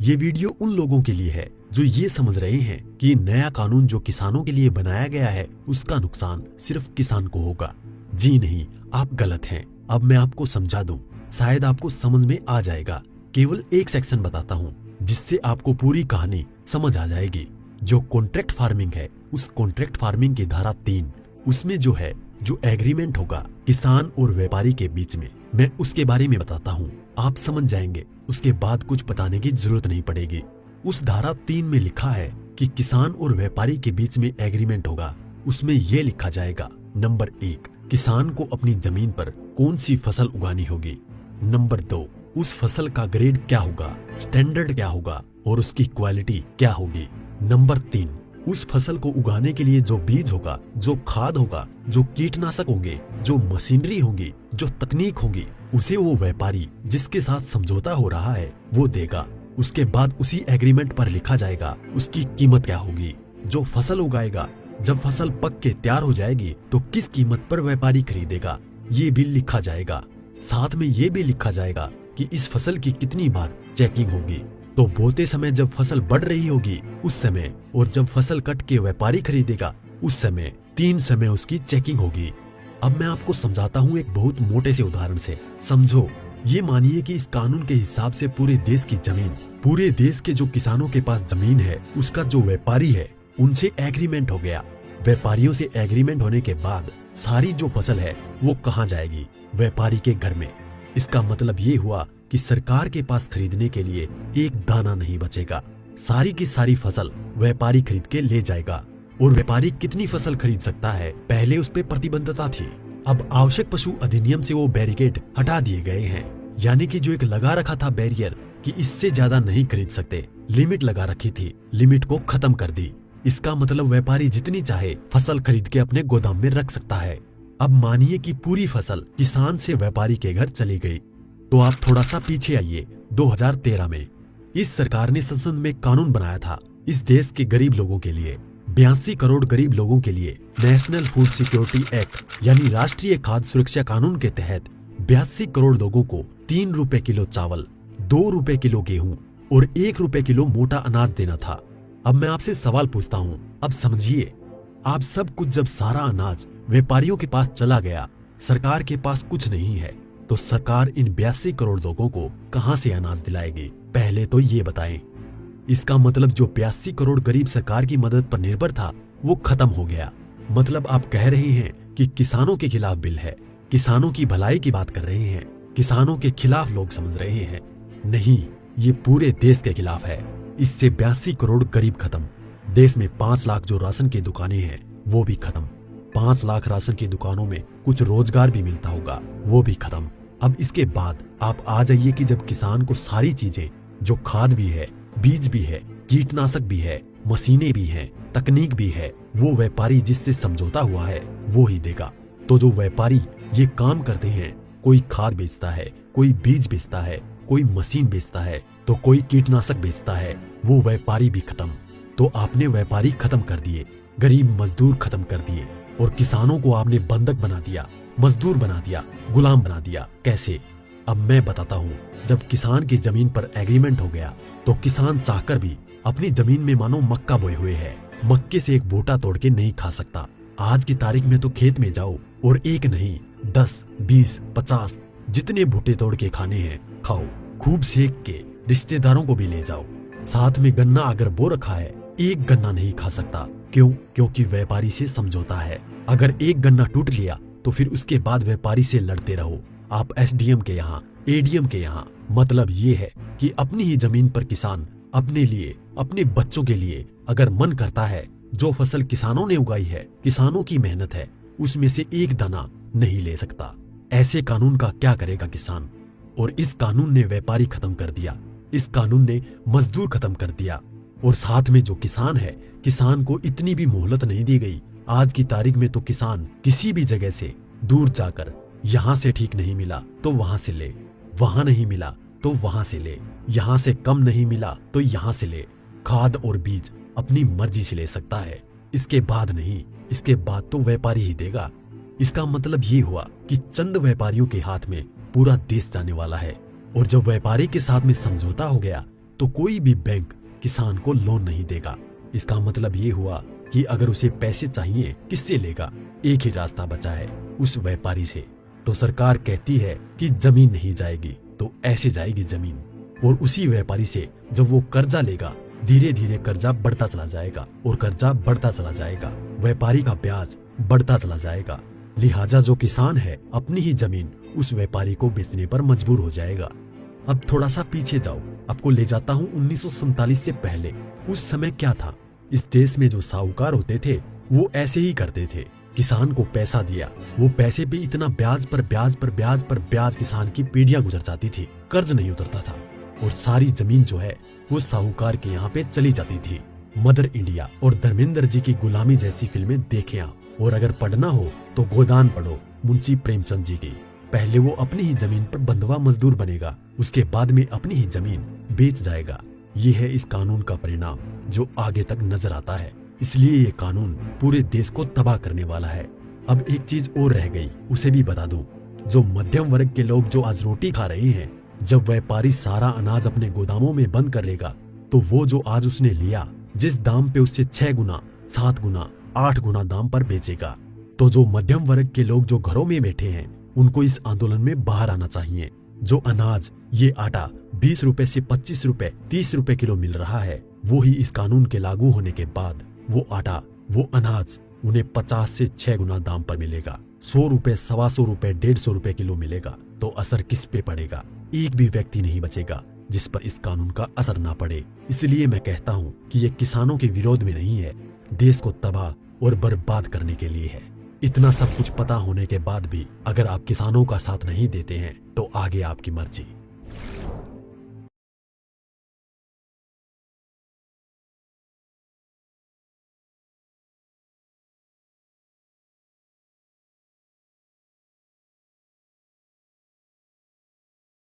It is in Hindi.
ये वीडियो उन लोगों के लिए है जो ये समझ रहे हैं कि नया कानून जो किसानों के लिए बनाया गया है उसका नुकसान सिर्फ किसान को होगा। जी नहीं, आप गलत हैं। अब मैं आपको समझा दूं, शायद आपको समझ में आ जाएगा। केवल एक सेक्शन बताता हूं जिससे आपको पूरी कहानी समझ आ जाएगी। जो कॉन्ट्रैक्ट फार्मिंग है, उस कॉन्ट्रैक्ट फार्मिंग की धारा 3, उसमें जो एग्रीमेंट होगा किसान और व्यापारी के बीच में, मैं उसके बारे में बताता हूँ। आप समझ जाएंगे, उसके बाद कुछ बताने की जरूरत नहीं पड़ेगी। उस धारा 3 में लिखा है कि किसान और व्यापारी के बीच में एग्रीमेंट होगा। उसमें यह लिखा जाएगा, नंबर 1, किसान को अपनी जमीन पर कौन सी फसल उगानी होगी। नंबर 2, उस फसल का ग्रेड क्या होगा, स्टैंडर्ड क्या होगा और उसकी क्वालिटी क्या होगी। नंबर 3, उस फसल को उगाने के लिए जो बीज होगा, जो खाद होगा, जो कीटनाशक होंगे, जो मशीनरी होंगी, जो तकनीक होगी, उसे वो व्यापारी जिसके साथ समझौता हो रहा है वो देगा। उसके बाद उसी एग्रीमेंट पर लिखा जाएगा उसकी कीमत क्या होगी। जो फसल उगाएगा, जब फसल पक के तैयार हो जाएगी तो किस कीमत पर व्यापारी खरीदेगा, ये भी लिखा जाएगा। साथ में ये भी लिखा जाएगा कि इस फसल की कितनी बार चेकिंग होगी। तो बोते समय जब फसल बढ़ रही होगी उस समय, और जब फसल कट के व्यापारी खरीदेगा उस समय, 3 समय उसकी चेकिंग होगी। अब मैं आपको समझाता हूँ एक बहुत मोटे से उदाहरण से। समझो, ये मानिए कि इस कानून के हिसाब से पूरे देश की जमीन, पूरे देश के जो किसानों के पास जमीन है, उसका जो व्यापारी है उनसे एग्रीमेंट हो गया। व्यापारियों से एग्रीमेंट होने के बाद सारी जो फसल है वो कहाँ जाएगी, व्यापारी के घर में। इसका मतलब ये हुआ कि सरकार के पास खरीदने के लिए एक दाना नहीं बचेगा। सारी की सारी फसल व्यापारी खरीद के ले जाएगा। और व्यापारी कितनी फसल खरीद सकता है, पहले उस पर प्रतिबंधता थी। अब आवश्यक पशु अधिनियम से वो बैरिकेड हटा दिए गए हैं। यानी कि जो एक लगा रखा था बैरियर कि इससे ज्यादा नहीं खरीद सकते, लिमिट लगा रखी थी, लिमिट को खत्म कर दी। इसका मतलब व्यापारी जितनी चाहे फसल खरीद के अपने गोदाम में रख सकता है। अब मानिए कि पूरी फसल किसान से व्यापारी के घर चली गई, तो आप थोड़ा सा पीछे आइए। 2013 में इस सरकार ने संसद में कानून बनाया था इस देश के गरीब लोगों के लिए। 82 करोड़ गरीब लोगों के लिए नेशनल फूड सिक्योरिटी एक्ट यानी राष्ट्रीय खाद्य सुरक्षा कानून के तहत 82 करोड़ लोगों को 3 रुपए किलो चावल, 2 रुपए किलो गेहूं और 1 रुपए किलो मोटा अनाज देना था। अब मैं आपसे सवाल पूछता हूँ, अब समझिए, आप सब कुछ जब सारा अनाज व्यापारियों के पास चला गया, सरकार के पास कुछ नहीं है, तो सरकार इन 82 करोड़ लोगों को कहां से अनाज दिलाएगी, पहले तो ये बताएं। इसका मतलब जो 82 करोड़ गरीब सरकार की मदद पर निर्भर था वो खत्म हो गया। मतलब आप कह रहे हैं कि किसानों के खिलाफ बिल है, किसानों की भलाई की बात कर रहे हैं, किसानों के खिलाफ लोग समझ रहे हैं। नहीं, ये पूरे देश के खिलाफ है। इससे 82 करोड़ गरीब खत्म। देश में 5 लाख जो राशन की दुकानें हैं वो भी खत्म। 5 लाख राशन की दुकानों में कुछ रोजगार भी मिलता होगा, वो भी खत्म। अब इसके बाद आप आ जाइए कि जब किसान को सारी चीजें, जो खाद भी है, बीज भी है, कीटनाशक भी है, मशीनें भी हैं, तकनीक भी है, वो व्यापारी जिससे समझौता हुआ है वो ही देगा। तो जो व्यापारी ये काम करते हैं, कोई खाद बेचता है, कोई बीज बेचता है, कोई मशीन बेचता है, तो कोई कीटनाशक बेचता है, वो व्यापारी भी खत्म। तो आपने व्यापारी खत्म कर दिए, गरीब मजदूर खत्म कर दिए, और किसानों को आपने बंधक बना दिया, मजदूर बना दिया, गुलाम बना दिया। कैसे? अब मैं बताता हूँ। जब किसान की जमीन पर एग्रीमेंट हो गया तो किसान चाहकर भी अपनी जमीन में मानो मक्का बोए हुए है, मक्के से एक बूटा तोड़ के नहीं खा सकता। आज की तारीख में तो खेत में जाओ और एक नहीं 10, 20, 50 जितने बूटे तोड़ के खाने हैं खाओ, खूब सेक के रिश्तेदारों को भी ले जाओ। साथ में गन्ना अगर बो रखा है, एक गन्ना नहीं खा सकता। क्यों? क्योंकि व्यापारी से समझौता है। अगर एक गन्ना टूट लिया तो फिर उसके बाद व्यापारी से लड़ते रहो, आप एसडीएम के यहाँ, एडीएम के यहाँ। मतलब ये है कि अपनी ही जमीन पर किसान अपने लिए, अपने बच्चों के लिए अगर मन करता है, जो फसल किसानों ने उगाई है, किसानों की मेहनत है, उसमें से एक दाना नहीं ले सकता। ऐसे कानून का क्या करेगा किसान? और इस कानून ने व्यापारी खत्म कर दिया, इस कानून ने मजदूर खत्म कर दिया, और साथ में जो किसान है, किसान को इतनी भी मोहलत नहीं दी गई। आज की तारीख में तो किसान किसी भी जगह से दूर जाकर, यहाँ से ठीक नहीं मिला तो वहां से ले, वहां नहीं मिला तो वहां से ले, यहाँ से कम नहीं मिला तो यहाँ से ले। खाद और बीज अपनी मर्जी से ले सकता है, इसके बाद नहीं, इसके बाद तो व्यापारी ही देगा। इसका मतलब ये हुआ कि चंद व्यापारियों के हाथ में पूरा देश जाने वाला है। और जब व्यापारी के साथ में समझौता हो गया तो कोई भी बैंक किसान को लोन नहीं देगा। इसका मतलब ये हुआ कि अगर उसे पैसे चाहिए किससे लेगा? एक ही रास्ता बचा है, उस व्यापारी से। तो सरकार कहती है कि जमीन नहीं जाएगी, तो ऐसे जाएगी जमीन। और उसी व्यापारी से जब वो कर्जा लेगा, धीरे धीरे कर्जा बढ़ता चला जाएगा और कर्जा बढ़ता चला जाएगा, व्यापारी का ब्याज बढ़ता चला जाएगा। लिहाजा जो किसान है अपनी ही जमीन उस व्यापारी को बेचने पर मजबूर हो जाएगा। अब थोड़ा सा पीछे जाओ, आपको ले जाता हूँ 1947 से पहले। उस समय क्या था? इस देश में जो साहूकार होते थे वो ऐसे ही करते थे। किसान को पैसा दिया, वो पैसे पे इतना ब्याज पर ब्याज पर ब्याज पर ब्याज किसान की पीढ़ियां गुजर जाती थी, कर्ज नहीं उतरता था और सारी जमीन जो है वो साहूकार के यहाँ पे चली जाती थी। मदर इंडिया और धर्मेंद्र जी की गुलामी जैसी फिल्में देखें आप। और अगर पढ़ना हो तो गोदान पढ़ो मुंशी प्रेमचंद जी की। पहले वो अपनी ही जमीन पर बंधुआ मजदूर बनेगा, उसके बाद में अपनी ही जमीन बेच जाएगा। ये है इस कानून का परिणाम जो आगे तक नजर आता है। इसलिए ये कानून पूरे देश को तबाह करने वाला है। अब एक चीज और रह गई, उसे भी बता दूं। जो मध्यम वर्ग के लोग जो आज रोटी खा रहे हैं, जब व्यापारी सारा अनाज अपने गोदामों में बंद कर लेगा तो वो जो आज उसने लिया जिस दाम पे उससे 6 गुना 7 गुना 8 गुना दाम पर बेचेगा। तो जो मध्यम वर्ग के लोग जो घरों में बैठे हैं उनको इस आंदोलन में बाहर आना चाहिए। जो अनाज, ये आटा 20 रुपए से 25 रुपए 30 रुपए किलो मिल रहा है, वो ही इस कानून के लागू होने के बाद वो आटा, वो अनाज उन्हें 50 से 6 गुना दाम पर मिलेगा। 100 रुपए, 125 रुपए, 150 रुपए किलो मिलेगा। तो असर किस पे पड़ेगा? एक भी व्यक्ति नहीं बचेगा जिस पर इस कानून का असर ना पड़े। इसलिए मैं कहता हूँ कि ये किसानों के विरोध में नहीं है, देश को तबाह और बर्बाद करने के लिए है। इतना सब कुछ पता होने के बाद भी अगर आप किसानों का साथ नहीं देते हैं तो आगे आपकी मर्जी।